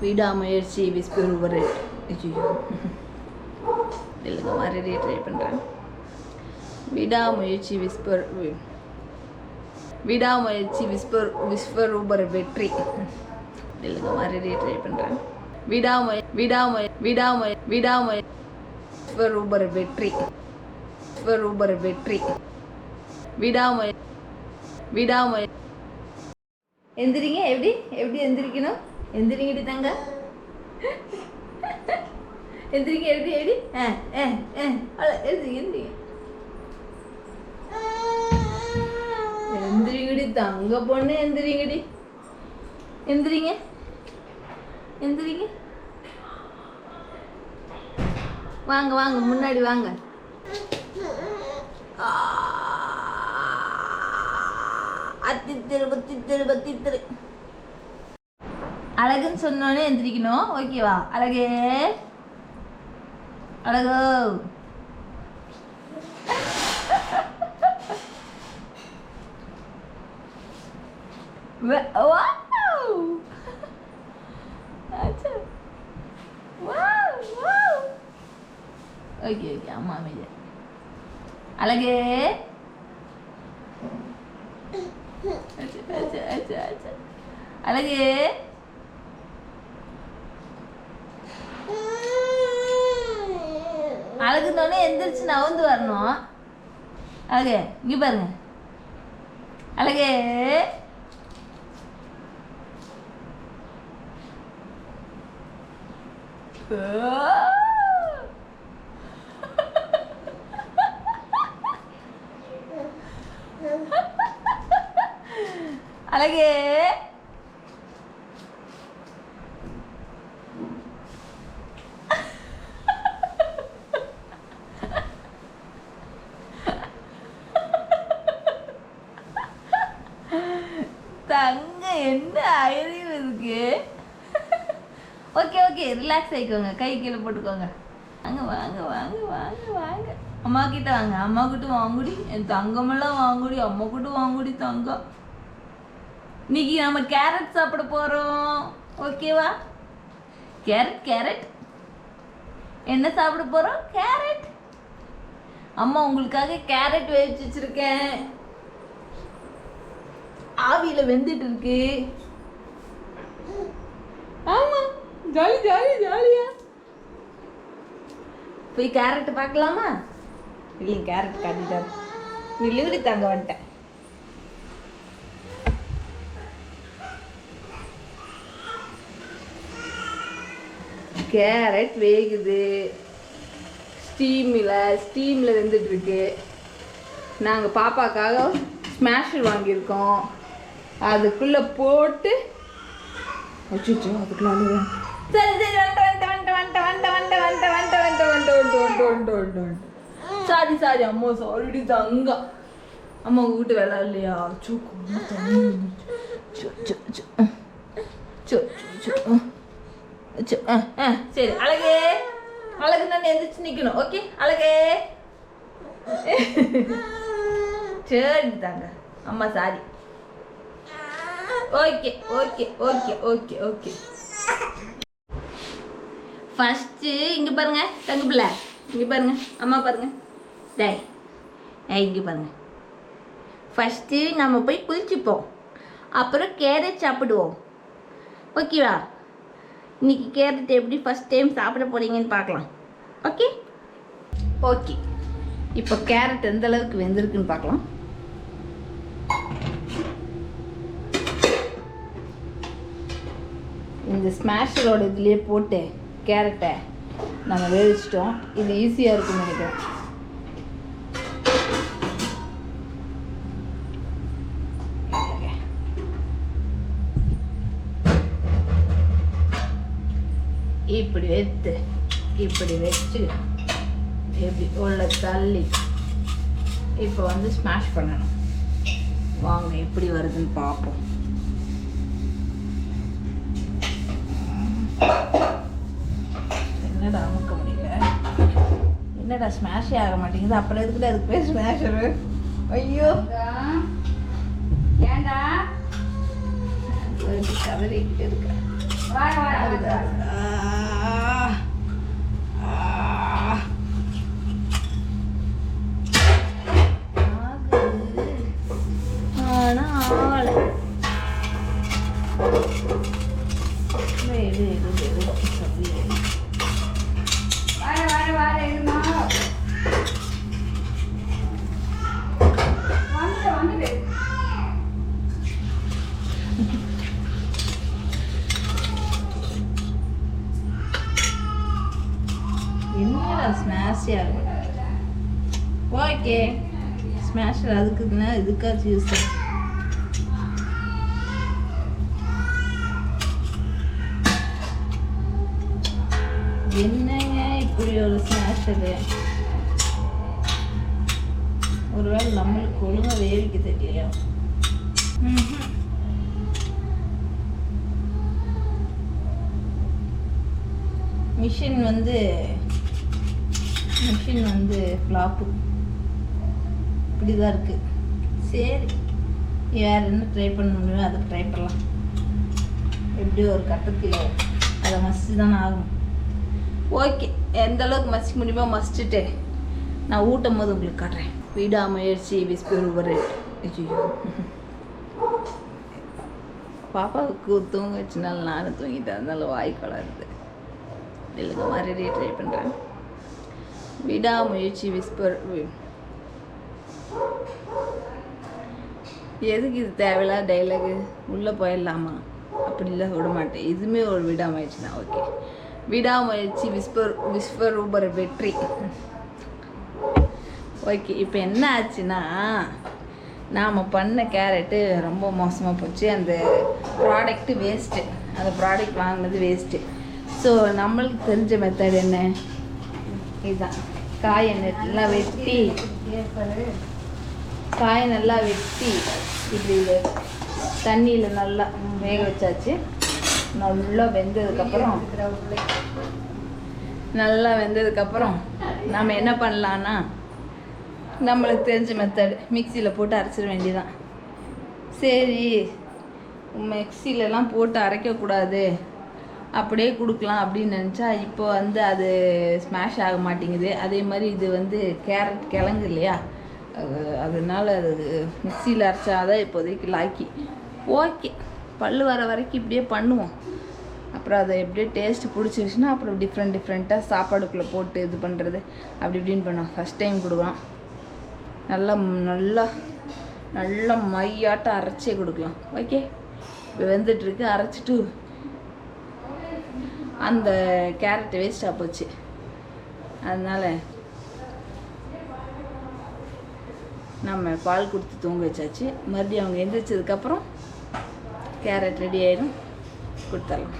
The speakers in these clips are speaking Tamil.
விடாமுயற்சி விஸ்பர் ஓவர் ரேட். இல்லைங்க மறுபடியும் ட்ரை பண்ணுறேன். விடாமுயற்சி விஸ்பர் ஊபர் வெற்றி. இல்லைங்க மறுபடியும் ட்ரை பண்ணுறேன். விஸ்பர் ஊபர் வெற்றி. எந்திரிங்க. எப்படி எந்திரிக்கணும்? எந்திரிங்கடி தங்க. எந்திரிங்க. எப்படி எந்திரிங்க. எந்திரிங்கடி தங்க பொண்ணு. எந்திரிங்க. வாங்க முன்னாடி வாங்க. அத்தித்திரு அழகுன்னு சொன்னோன்னே எந்திரிக்கணும். ஓகேவா? அழகு ஓகே அம்மா அமைதி. அழகு அழகு அழகுன்னொன்னே எந்திரிச்சு நவந்து வரணும். அழகு இங்க பாருங்க. அழகு அழகு தங்க என்ன அறிவு இருக்கு. Okay relax ஆயிக்கோங்க. கை கீழே போட்டுக்கோங்க. வாங்க அம்மா கிட்ட வாங்க. அம்மா கிட்ட வாங்குடி. என் தங்கமெல்லாம் வாங்குடி. அம்மா கிட்ட வாங்குடி தங்கம். இன்னைக்கு நம்ம கேரட் சாப்பிட போறோம். ஓகேவா? கேரட் என்ன சாப்பிட போறோம்? கேரட். அம்மா உங்களுக்காக கேரட் வேவிச்சு வச்சிருக்கேன். ஆவியில வெந்துட்டு இருக்கு. ஆமா ஜாலியா போய் கேரட் பார்க்கலாமா? இல்லைங்க கேரட் காட்டிட்டாரு. நில்லுங்கடி தங்க வந்துட்டேன். கேரட் வேகுது. ஸ்டீமில் வெந்துட்டு இருக்கு. நாங்கள் பாப்பாக்காக ஸ்மாஷர் வாங்கியிருக்கோம். அதுக்குள்ளே போட்டு வச்சுச்சோ. அதுக்குள்ள சரி சாரி அம்மா சாரிடி தங்க. அம்மா வீட்டு வேலை இல்லையா? சரி அழகு நான் எந்திரிச்சு நிக்கணும். ஓகே அழகு சரி தாங்க. அம்மா சாரி. ஓகே ஃபஸ்ட்டு இங்கே பாருங்க தங்க பிள்ளை. இங்கே பாருங்க அம்மா பாருங்க. இங்கே பாருங்க. ஃபஸ்ட்டு நம்ம போய் குளிச்சுப்போம். அப்புறம் கேரட் சாப்பிடுவோம். ஓகேவா? இன்னைக்கு கேரட் எப்படி ஃபஸ்ட் டைம் சாப்பிட போறீங்கன்னு பார்க்கலாம். ஓகே இப்போ கேரட் எந்த அளவுக்கு வெந்திருக்குன்னு பார்க்கலாம். இந்த ஸ்மாஷரோட இதுலேயே போட்டு கேரட்டை நம்ம வேவிச்சிட்டோம். இது ஈஸியாக இருக்குன்னு நினைக்கிறேன். இப்படி வச்சு எப்படி உள்ள தள்ளி இப்போ வந்து ஸ்மாஷ் பண்ணணும். வாங்க எப்படி வருதுன்னு பார்ப்போம். என்னடா அமுக்க முடியல. என்னடா ஸ்மாஷே ஆக மாட்டேங்குது. அப்புறம் எதுக்குடா அதுக்கு பேர் ஸ்மாஷரு? ஐயோ ஏண்டா கதறிக்கிட்டு இருக்க. என்னடா ஸ்மாஷ் ஆகும். ஓகே ஸ்மாஷர் அதுக்குன்னா இதுக்காச்சும் யூஸ் பண்ணு. என்னங்க இப்படி ஒரு ஸ்மாஷரு? ஒருவேளை நம்மளுக்கு ஒழுங்கா வேவிக்க தெரியலையா? மிஷின் வந்து ஃப்ளாப்பு இப்படிதான் இருக்குது. சரி வேறு என்ன ட்ரை பண்ண முடியும் அதை ட்ரை பண்ணலாம். எப்படியும் ஒரு கட்டத்தில் அதை மசிச்சு தானே ஆகும். ஓகே எந்த அளவுக்கு மசிக்க முடியுமோ மசிச்சுட்டு நான் ஊட்டும் போது உங்களுக்கு காட்டுறேன். விடாமுயற்சி விஸ்பர் ஒரு பாப்பாவுக்கு தூங்க வச்சுனால நானும் தூங்கிட்டேன். அதனால வாய் கலருது. இல்லைங்க மறுபடியும் ட்ரை பண்ணுறேன். விடாமுயற்சி விஸ்பர். எதுக்கு இது தேவையில்லாத டைலாகு? உள்ளே போயிடலாமா? அப்படிலாம் விட மாட்டேன். இதுவுமே ஒரு விடாமுயற்சி தான். ஓகே விடாமுயற்சி விஸ்வரூபர் வெற்றி. ஓகே இப்போ என்ன ஆச்சுன்னா நாம் பண்ண கேரட்டு ரொம்ப மோசமாக போச்சு. அந்த ப்ராடக்ட்டு வேஸ்ட்டு. அந்த ப்ராடக்ட் வாங்கினது வேஸ்ட்டு. ஸோ நம்மளுக்கு தெரிஞ்ச மெத்தட் என்ன? இதுதான். காயை நல்லா வெட்டி இப்படி தண்ணியில் நல்லா வேக வச்சாச்சு. நல்லா வெந்ததுக்கப்புறம் நம்ம என்ன பண்ணலான்னா நம்மளுக்கு தெரிஞ்ச மெத்தட் மிக்சியில் போட்டு அரைச்சிட வேண்டியதான். சரி மிக்சிலெலாம் போட்டு அரைக்கக்கூடாது, அப்படியே கொடுக்கலாம் அப்படின்னு நினச்சா இப்போ அது ஸ்மாஷ் ஆக மாட்டேங்குது. அதே மாதிரி இது கேரட் கிழங்கு இல்லையா, அதனால் அது மிக்சியில் அரைச்சாதான் இப்போதைக்கு லாக்கி. ஓகே பல் வர வரைக்கும் இப்படியே பண்ணுவோம். அப்புறம் அதை எப்படியே டேஸ்ட்டு பிடிச்சிருச்சுன்னா அப்புறம் டிஃப்ரெண்ட்டாக சாப்பாடுக்குள்ளே போட்டு இது பண்ணுறது அப்படி இப்படின்னு பண்ணுவோம். ஃபஸ்ட் டைம் கொடுக்கலாம். நல்லா நல்லா நல்லா மையாட்டம் அரைச்சே கொடுக்கலாம். ஓகே இப்போ வெந்துட்டுருக்கு. அரைச்சிட்டு அந்த கேரட் வேஸ்ட்டாக போச்சு. அதனால் நம்ம பால் கொடுத்து தூங்க வச்சாச்சு. மறுபடியும் அவங்க எந்திரிச்சதுக்கப்புறம் கேரட் ரெடி ஆகிடும், கொடுத்துடலாம்.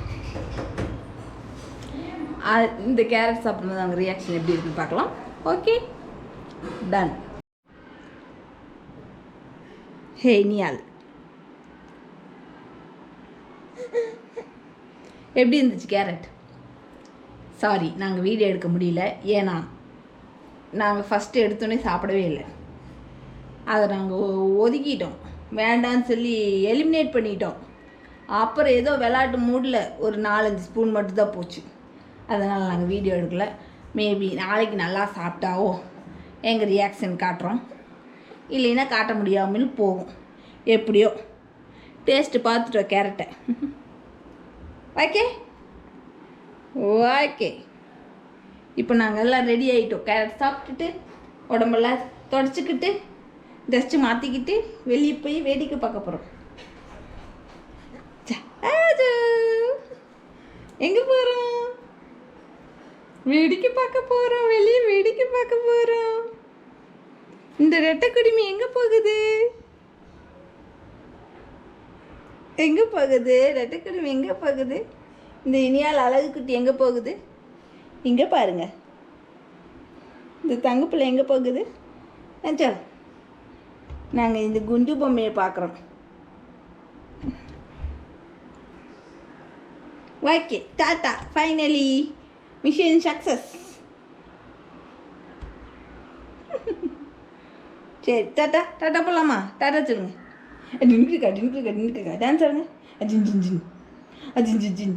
இந்த கேரட் சாப்பிடும்போது அவங்க ரியாக்ஷன் எப்படி இருக்குன்னு பார்க்கலாம். Okay done. ஹே நியால் எப்படி இருந்துச்சு கேரட்? சாரி நாங்கள் வீடியோ எடுக்க முடியல. ஏன்னா நாங்கள் ஃபஸ்ட்டு எடுத்தோன்னே சாப்பிடவே இல்லை. அதை நாங்கள் ஒதுக்கிட்டோம், வேண்டான்னு சொல்லி எலிமினேட் பண்ணிட்டோம். அப்புறம் ஏதோ விளையாட்டு மூடில் ஒரு 4-5 ஸ்பூன் மட்டும்தான் போச்சு. அதனால் நாங்கள் வீடியோ எடுக்கலை. மேபி நாளைக்கு நல்லா சாப்பிட்டாவோ எங்கள் ரியாக்ஷன் காட்டுறோம், இல்லைன்னா காட்ட முடியாமல் போகும். எப்படியோ டேஸ்ட்டு பார்த்துட்டோம் கேரட்டை. ஓகே ஓகே இப்போ நாங்கள் எல்லாம் ரெடி ஆகிட்டோம். கேரட் சாப்பிட்டுட்டு உடம்பெல்லாம் தொடச்சிக்கிட்டு ட்ரெஸ்ட்டு மாற்றிக்கிட்டு வெளியே போய் வேடிக்கை பார்க்க போகிறோம். எங்கே போகிறோம்? வேடிக்கை பார்க்க போகிறோம். வெளியே வேடிக்கை பார்க்க போகிறோம். இந்த ரெட்டை குடுமி எங்கே போகுது? எங்கே போகுது? ரெட்டை குடுமி எங்கே போகுது? இந்த இனியால் அழகு குட்டி எங்கே போகுது? இங்கே பாருங்க. இந்த தங்கப்பிள்ளை எங்கே போகுது? நினச்சா நாங்கள் இந்த குண்டு பொம்மையை பார்க்குறோம். Okay tata. Finally mission success. சரி டாட்டா டாட்டா போகலாமா? டாட்டா சொல்லுங்க. நின்றுக்கா டான்ஸ் ஆடுங்க. ஜின் ஜின் ஜின் ஜின்